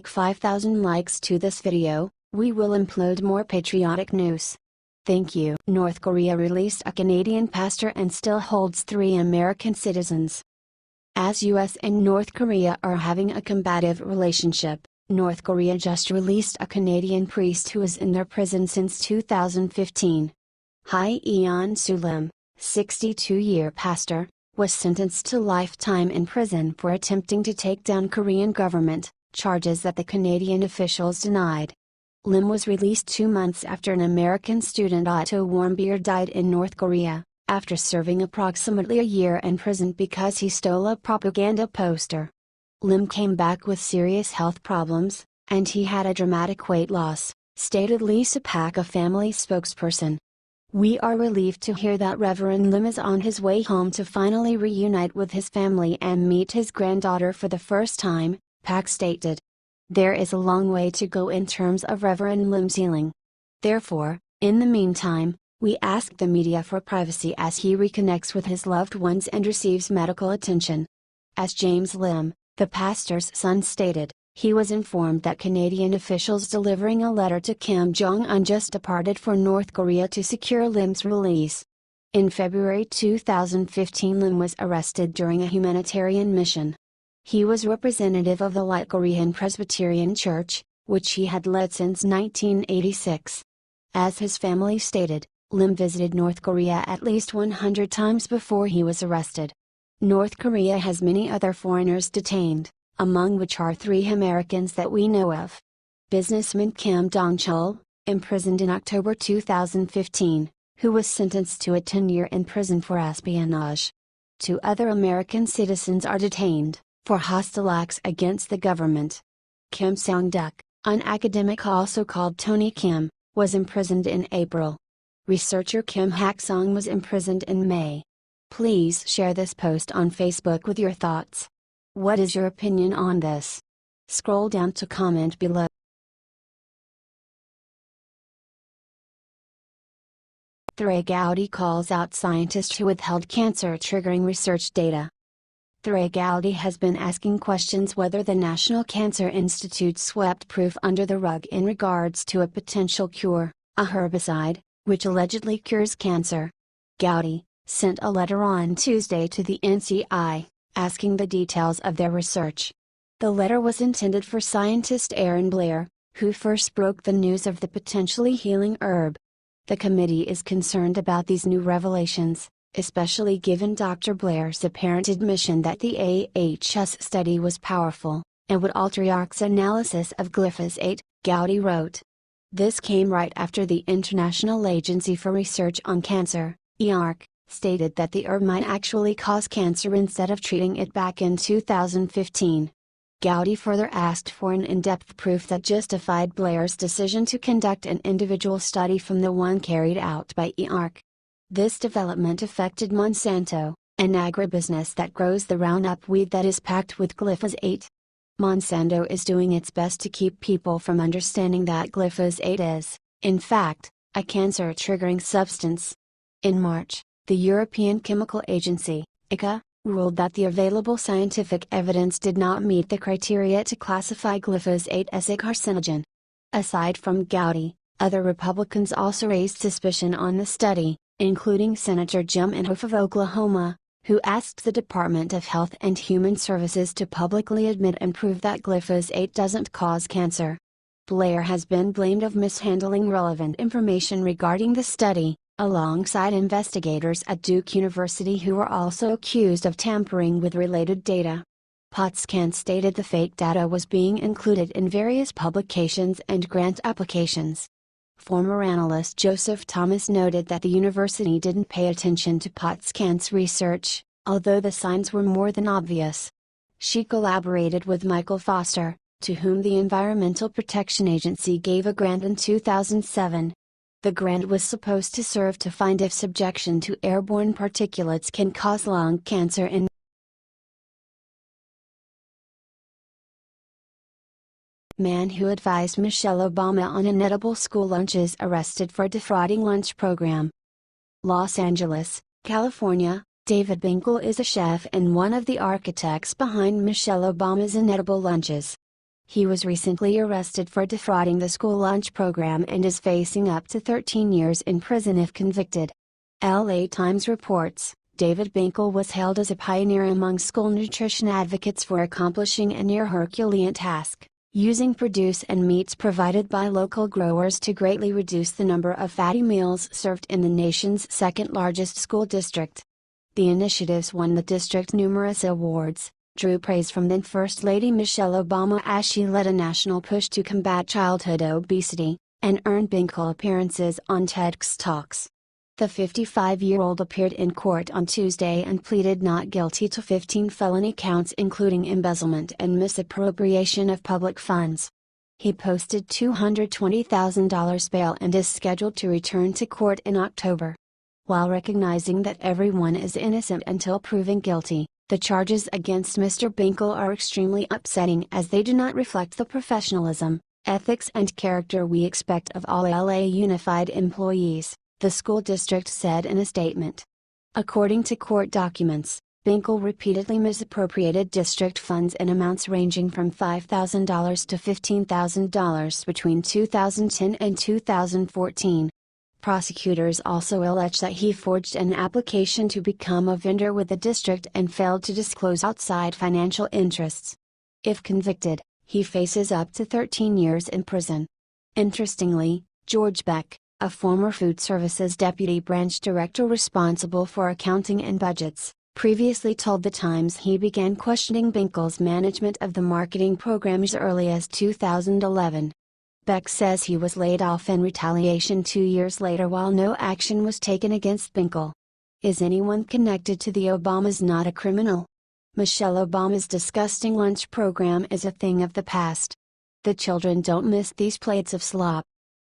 5,000 likes to this video, we will upload more patriotic news. Thank you. North Korea released a Canadian pastor and still holds 3 American citizens. As US and North Korea are having a combative relationship, North Korea just released a Canadian priest who is in their prison since 2015. Hyeon-soo Lim, 62-year pastor, was sentenced to lifetime in prison for attempting to take down Korean government, charges that the Canadian officials denied. Lim was released 2 months after an American student Otto Warmbier died in North Korea, after serving approximately a year in prison because he stole a propaganda poster. Lim came back with serious health problems, and he had a dramatic weight loss, stated Lisa Pak, a family spokesperson. We are relieved to hear that Reverend Lim is on his way home to finally reunite with his family and meet his granddaughter for the first time, Pak stated. There is a long way to go in terms of Reverend Lim's healing. Therefore, in the meantime, we ask the media for privacy as he reconnects with his loved ones and receives medical attention. As James Lim, the pastor's son, stated, he was informed that Canadian officials delivering a letter to Kim Jong-un just departed for North Korea to secure Lim's release. In February 2015, Lim was arrested during a humanitarian mission. He was representative of the Light Korean Presbyterian Church, which he had led since 1986. As his family stated, Lim visited North Korea at least 100 times before he was arrested. North Korea has many other foreigners detained, among which are 3 Americans that we know of. Businessman Kim Dong-chul, imprisoned in October 2015, who was sentenced to a 10-year in prison for espionage. 2 other American citizens are detained, for hostile acts against the government. Kim Song-duk, an academic also called Tony Kim, was imprisoned in April. Researcher Kim Hak-song was imprisoned in May. Please share this post on Facebook with your thoughts. What is your opinion on this? Scroll down to comment below. Gowdy calls out scientist who withheld cancer-triggering research data. Gowdy has been asking questions whether the National Cancer Institute swept proof under the rug in regards to a potential cure, a herbicide, which allegedly cures cancer. Gowdy sent a letter on Tuesday to the NCI, asking the details of their research. The letter was intended for scientist Aaron Blair, who first broke the news of the potentially healing herb. The committee is concerned about these new revelations, especially given Dr. Blair's apparent admission that the AHS study was powerful, and would alter IARC's analysis of glyphosate, Gowdy wrote. This came right after the International Agency for Research on Cancer, IARC, stated that the herb might actually cause cancer instead of treating it back in 2015. Gowdy further asked for an in-depth proof that justified Blair's decision to conduct an individual study from the one carried out by IARC. This development affected Monsanto, an agribusiness that grows the Roundup weed that is packed with glyphosate. Monsanto is doing its best to keep people from understanding that glyphosate is, in fact, a cancer-triggering substance. In March, the European Chemical Agency, ECHA, ruled that the available scientific evidence did not meet the criteria to classify glyphosate as a carcinogen. Aside from Gowdy, other Republicans also raised suspicion on the study, including Senator Jim Inhofe of Oklahoma, who asked the Department of Health and Human Services to publicly admit and prove that glyphosate doesn't cause cancer. Blair has been blamed of mishandling relevant information regarding the study, alongside investigators at Duke University who were also accused of tampering with related data. POTSCAN stated the fake data was being included in various publications and grant applications. Former analyst Joseph Thomas noted that the university didn't pay attention to POTSCAN's research, although the signs were more than obvious. She collaborated with Michael Foster, to whom the Environmental Protection Agency gave a grant in 2007. The grant was supposed to serve to find if subjection to airborne particulates can cause lung cancer in man who advised Michelle Obama on inedible school lunches arrested for defrauding lunch program. Los Angeles, California, David Binkle is a chef and one of the architects behind Michelle Obama's inedible lunches. He was recently arrested for defrauding the school lunch program and is facing up to 13 years in prison if convicted. LA Times reports, David Binkle was hailed as a pioneer among school nutrition advocates for accomplishing a near Herculean task, using produce and meats provided by local growers to greatly reduce the number of fatty meals served in the nation's second-largest school district. The initiatives won the district numerous awards, drew praise from then First Lady Michelle Obama as she led a national push to combat childhood obesity, and earned Binkle appearances on TEDx Talks. The 55-year-old appeared in court on Tuesday and pleaded not guilty to 15 felony counts including embezzlement and misappropriation of public funds. He posted $220,000 bail and is scheduled to return to court in October. While recognizing that everyone is innocent until proven guilty, the charges against Mr. Binkle are extremely upsetting as they do not reflect the professionalism, ethics and character we expect of all LA Unified employees, the school district said in a statement. According to court documents, Binkle repeatedly misappropriated district funds in amounts ranging from $5,000 to $15,000 between 2010 and 2014. Prosecutors also allege that he forged an application to become a vendor with the district and failed to disclose outside financial interests. If convicted, he faces up to 13 years in prison. Interestingly, George Beck, a former Food Services Deputy Branch Director responsible for accounting and budgets, previously told The Times he began questioning Binkle's management of the marketing program as early as 2011. Beck says he was laid off in retaliation 2 years later while no action was taken against Binkle. Is anyone connected to the Obamas not a criminal? Michelle Obama's disgusting lunch program is a thing of the past. The children don't miss these plates of slop.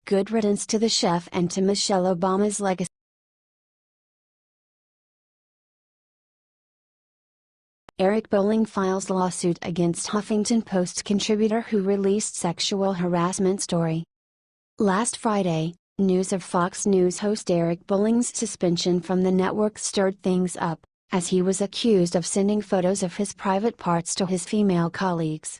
Good riddance to the chef and to Michelle Obama's legacy. Eric Bolling files lawsuit against Huffington Post contributor who released sexual harassment story. Last Friday, news of Fox News host Eric Bolling's suspension from the network stirred things up, as he was accused of sending photos of his private parts to his female colleagues.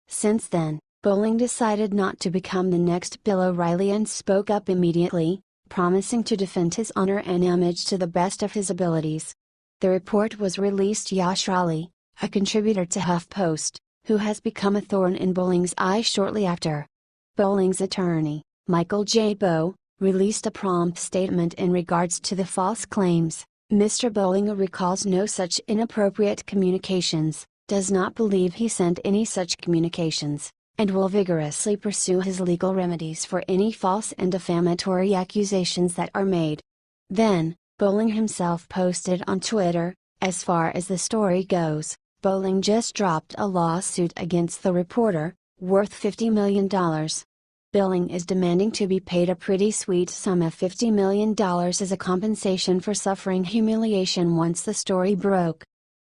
Since then, Bolling decided not to become the next Bill O'Reilly and spoke up immediately, promising to defend his honor and image to the best of his abilities. The report was released. Yash Raleigh, a contributor to Huff Post, who has become a thorn in Bolling's eye shortly after. Bolling's attorney, Michael J. Bowe, released a prompt statement in regards to the false claims. Mr. Bolling recalls no such inappropriate communications, does not believe he sent any such communications, and will vigorously pursue his legal remedies for any false and defamatory accusations that are made. Then, Bolling himself posted on Twitter, as far as the story goes, Bolling just dropped a lawsuit against the reporter, worth $50 million. Bolling is demanding to be paid a pretty sweet sum of $50 million as a compensation for suffering humiliation once the story broke.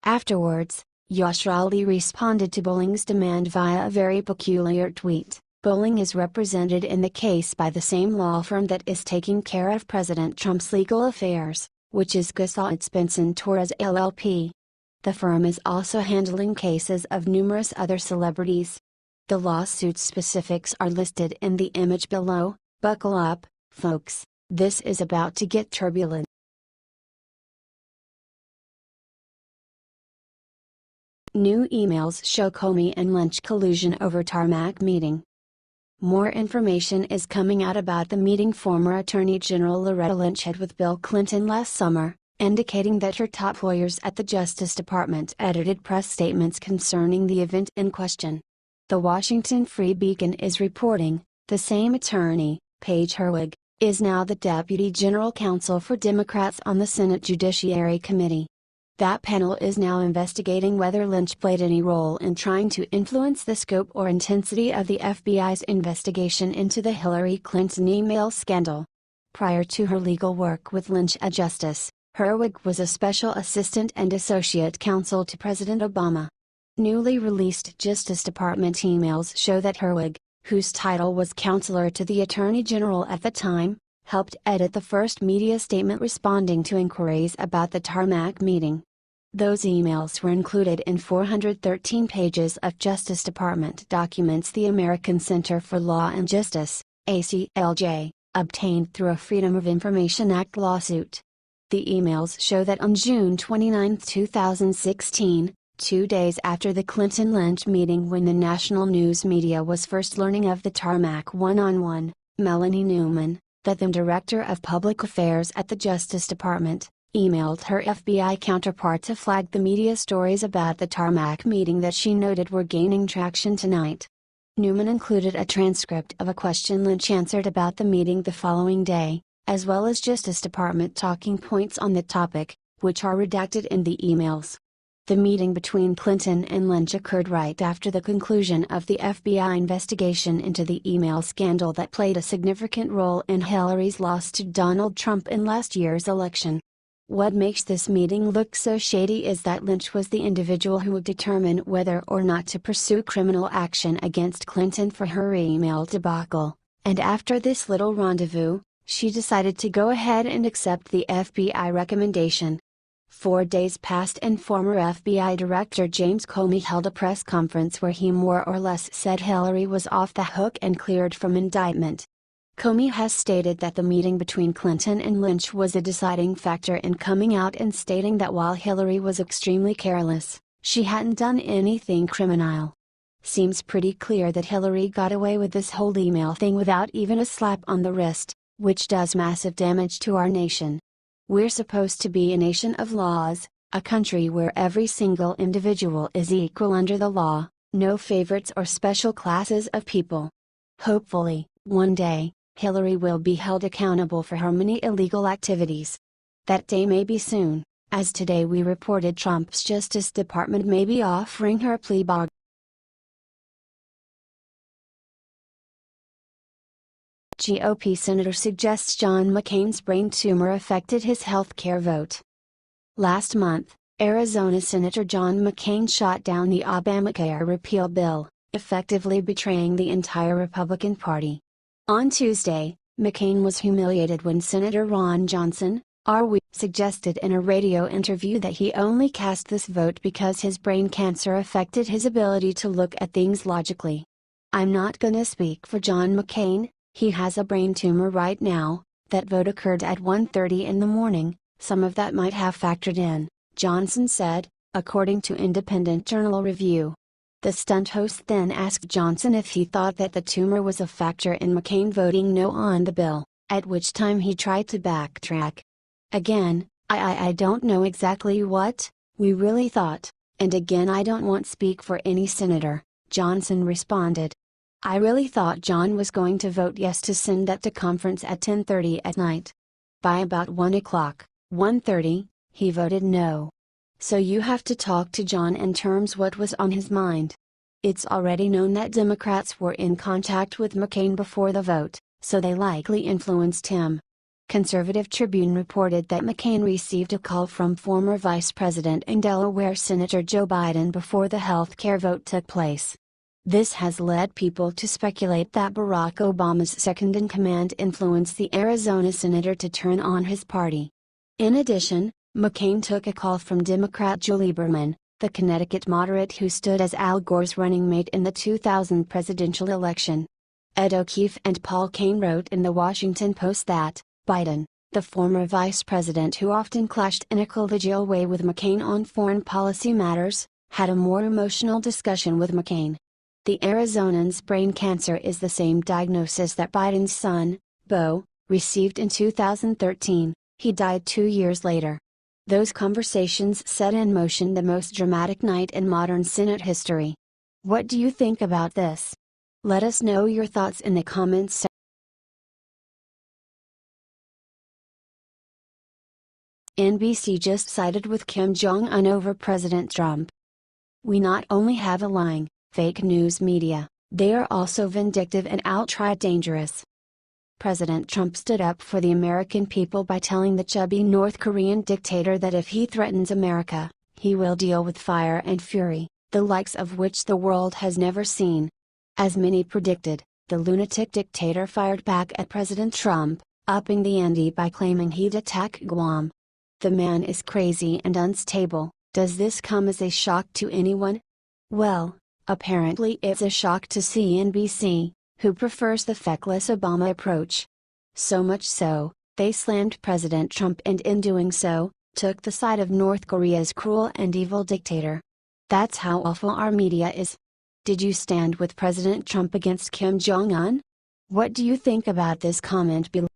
Afterwards, Yash Raleigh responded to Bolling's demand via a very peculiar tweet. Bolling is represented in the case by the same law firm that is taking care of President Trump's legal affairs, which is Gossault Spencer Torres LLP. The firm is also handling cases of numerous other celebrities. The lawsuit's specifics are listed in the image below. Buckle up, folks, this is about to get turbulent. New emails show Comey and Lynch collusion over tarmac meeting. More information is coming out about the meeting former Attorney General Loretta Lynch had with Bill Clinton last summer, indicating that her top lawyers at the Justice Department edited press statements concerning the event in question. The Washington Free Beacon is reporting, the same attorney, Paige Herwig, is now the Deputy General Counsel for Democrats on the Senate Judiciary Committee. That panel is now investigating whether Lynch played any role in trying to influence the scope or intensity of the FBI's investigation into the Hillary Clinton email scandal. Prior to her legal work with Lynch at Justice, Herwig was a special assistant and associate counsel to President Obama. Newly released Justice Department emails show that Herwig, whose title was counselor to the Attorney General at the time, helped edit the first media statement responding to inquiries about the tarmac meeting. Those emails were included in 413 pages of Justice Department documents the American Center for Law and Justice, ACLJ, obtained through a Freedom of Information Act lawsuit. The emails show that on June 29, 2016, 2 days after the Clinton-Lynch meeting when the national news media was first learning of the tarmac one-on-one, Melanie Newman, the then Director of Public Affairs at the Justice Department, emailed her FBI counterpart to flag the media stories about the tarmac meeting that she noted were gaining traction tonight. Newman included a transcript of a question Lynch answered about the meeting the following day, as well as Justice Department talking points on the topic, which are redacted in the emails. The meeting between Clinton and Lynch occurred right after the conclusion of the FBI investigation into the email scandal that played a significant role in Hillary's loss to Donald Trump in last year's election. What makes this meeting look so shady is that Lynch was the individual who would determine whether or not to pursue criminal action against Clinton for her email debacle, and after this little rendezvous, she decided to go ahead and accept the FBI recommendation. 4 days passed and former FBI Director James Comey held a press conference where he more or less said Hillary was off the hook and cleared from indictment. Comey has stated that the meeting between Clinton and Lynch was a deciding factor in coming out and stating that while Hillary was extremely careless, she hadn't done anything criminal. Seems pretty clear that Hillary got away with this whole email thing without even a slap on the wrist, which does massive damage to our nation. We're supposed to be a nation of laws, a country where every single individual is equal under the law, no favorites or special classes of people. Hopefully, one day, Hillary will be held accountable for her many illegal activities. That day may be soon, as today we reported Trump's Justice Department may be offering her a plea bargain. GOP Senator suggests John McCain's brain tumor affected his health care vote. Last month, Arizona Senator John McCain shot down the Obamacare repeal bill, effectively betraying the entire Republican Party. On Tuesday, McCain was humiliated when Senator Ron Johnson, RW, suggested in a radio interview that he only cast this vote because his brain cancer affected his ability to look at things logically. "I'm not gonna speak for John McCain, he has a brain tumor right now. That vote occurred at 1:30 in the morning, some of that might have factored in," Johnson said, according to Independent Journal Review. The stunt host then asked Johnson if he thought that the tumor was a factor in McCain voting no on the bill, at which time he tried to backtrack. "Again, I don't know exactly what we really thought, and again I don't want to speak for any senator," Johnson responded. "I really thought John was going to vote yes to send that to conference at 10:30 at night. By about 1 o'clock, 1:30, he voted no. So you have to talk to John in terms what was on his mind. It's already known that Democrats were in contact with McCain before the vote, so they likely influenced him." Conservative Tribune reported that McCain received a call from former Vice President and Delaware Senator Joe Biden before the health care vote took place. This has led people to speculate that Barack Obama's second-in-command influenced the Arizona senator to turn on his party. In addition, McCain took a call from Democrat Joe Lieberman, the Connecticut moderate who stood as Al Gore's running mate in the 2000 presidential election. Ed O'Keefe and Paul Kane wrote in the Washington Post that Biden, the former vice president who often clashed in a collegial way with McCain on foreign policy matters, had a more emotional discussion with McCain. The Arizonan's brain cancer is the same diagnosis that Biden's son, Beau, received in 2013. He died 2 years later. Those conversations set in motion the most dramatic night in modern Senate history. What do you think about this? Let us know your thoughts in the comments section. NBC just sided with Kim Jong-un over President Trump. "We not only have a lying, fake news media, they are also vindictive and outright dangerous." President Trump stood up for the American people by telling the chubby North Korean dictator that if he threatens America, he will deal with fire and fury, the likes of which the world has never seen. As many predicted, the lunatic dictator fired back at President Trump, upping the ante by claiming he'd attack Guam. "The man is crazy and unstable," Does this come as a shock to anyone? Well, apparently it's a shock to CNBC, who prefers the feckless Obama approach. So much so, they slammed President Trump and in doing so, took the side of North Korea's cruel and evil dictator. That's how awful our media is. Did you stand with President Trump against Kim Jong-un? What do you think about this comment below?